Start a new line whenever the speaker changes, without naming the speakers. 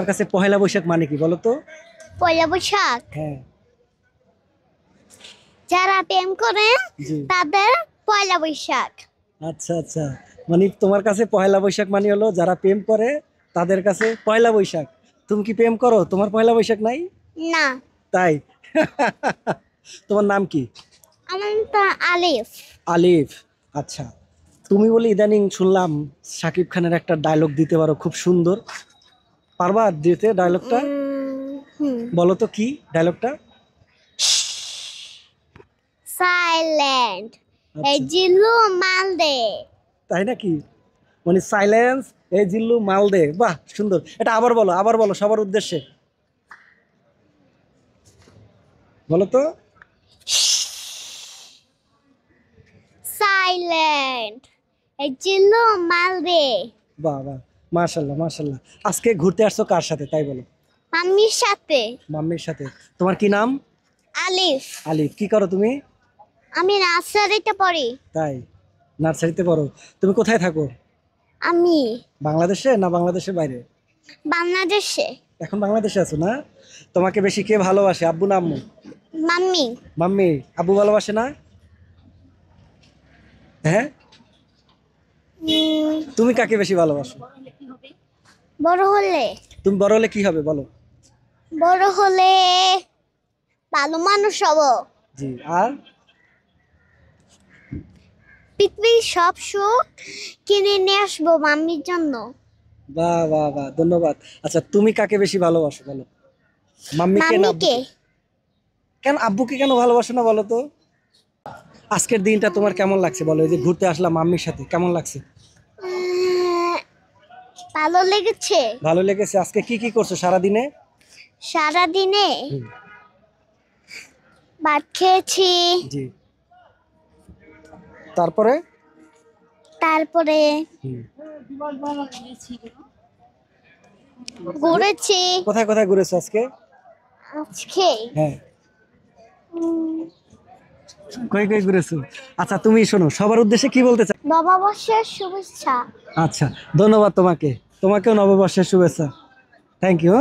তোমার কাছে পহেলা বৈশাখ মানে কি বলো তো?
পয়লা বৈশাখ
হ্যাঁ।
যারা প্রেম করে
জি।
তাদের পয়লা বৈশাখ।
আচ্ছা আচ্ছা, মানে তোমার কাছে পহেলা বৈশাখ মানে হলো যারা প্রেম করে তাদের কাছে পয়লা বৈশাখ। তুমি কি প্রেম করো? তোমার পয়লা বৈশাখ নাই?
না,
তাই? তোমার নাম কি?
আমার তো আলিফ।
আলিফ। আচ্ছা, তুমি বলে ইদানিং শুনলাম শাকিব খানের একটা ডায়লগ দিতে পারো খুব সুন্দর, পারবা দিতে ডায়লগটা? বলো তো কি ডায়লগটা?
সাইলেন্ট এই
আচ্ছা,
জিল্লু মাল দে।
তাই নাকি? মানে সাইলেন্স এই জিল্লু মাল দে, বাহ সুন্দর। এটা আবার বলো, আবার বলো সবার উদ্দেশ্যে, বলো তো।
সাইলেন্ট এই জিল্লু মাল দে।
বাহ বাহ, মাশাল্লাহ মাশাল্লাহ। আজকে ঘুরতে আসছো কার সাথে তাই বলো?
মাম্মির সাথে।
মাম্মির সাথে। তোমার কি নাম?
আলিফ।
আলিফ। কি করো তুমি?
আমি নার্সারিতে পড়ি।
তাই? নার্সারিতে পড়ো। তুমি কোথায় থাকো?
আমি
বাংলাদেশে না বাংলাদেশের বাইরে?
বাংলাদেশে।
এখন বাংলাদেশে আছো না? তোমাকে বেশি কে ভালোবাসে, আব্বু না আম্মু?
মাম্মি।
মাম্মি। আব্বু ভালোবাসে না? হ্যাঁ। তুমি কাকে বেশি ভালোবাসো?
বড় হলে
তুমি বড় হলে কি হবে বলো?
বড় হলে ভালো মানুষ হব।
জি। আর?
পৃথিবীর সব সুখ কিনে নিয়ে আসবো মাম্মির জন্য।
বাহ বাহ বাহ, ধন্যবাদ। আচ্ছা, তুমি কাকে বেশি ভালোবাসো বলো? মাম্মিকে না
মাম্মিকে।
আব্বুকে? কেন আব্বুকে কেন ভালোবাসো না বলো তো? আজকের দিনটা তোমার কেমন লাগছে বলো? এই যে ঘুরতে আসলাম মাম্মির সাথে, কেমন লাগছে?
ভালো লেগেছে।
ভালো লেগেছে। আজকে কি কি করছো সারা দিনে?
সারাদিনে
হুম,
ভাত খেয়েছি,
জি। তারপরে?
তারপরে
হুম।
ঘুরেছি।
কোথায় কোথায় ঘুরেছো আজকে?
আজকে
হ্যাঁ, কই কই ঘুরেছো? আচ্ছা, তুমি শোনো, সবার উদ্দেশ্যে কি বলতে চাও?
নববর্ষের শুভেচ্ছা।
আচ্ছা, ধন্যবাদ তোমাকে। তোমাকেও নববর্ষের শুভেচ্ছা। Thank you.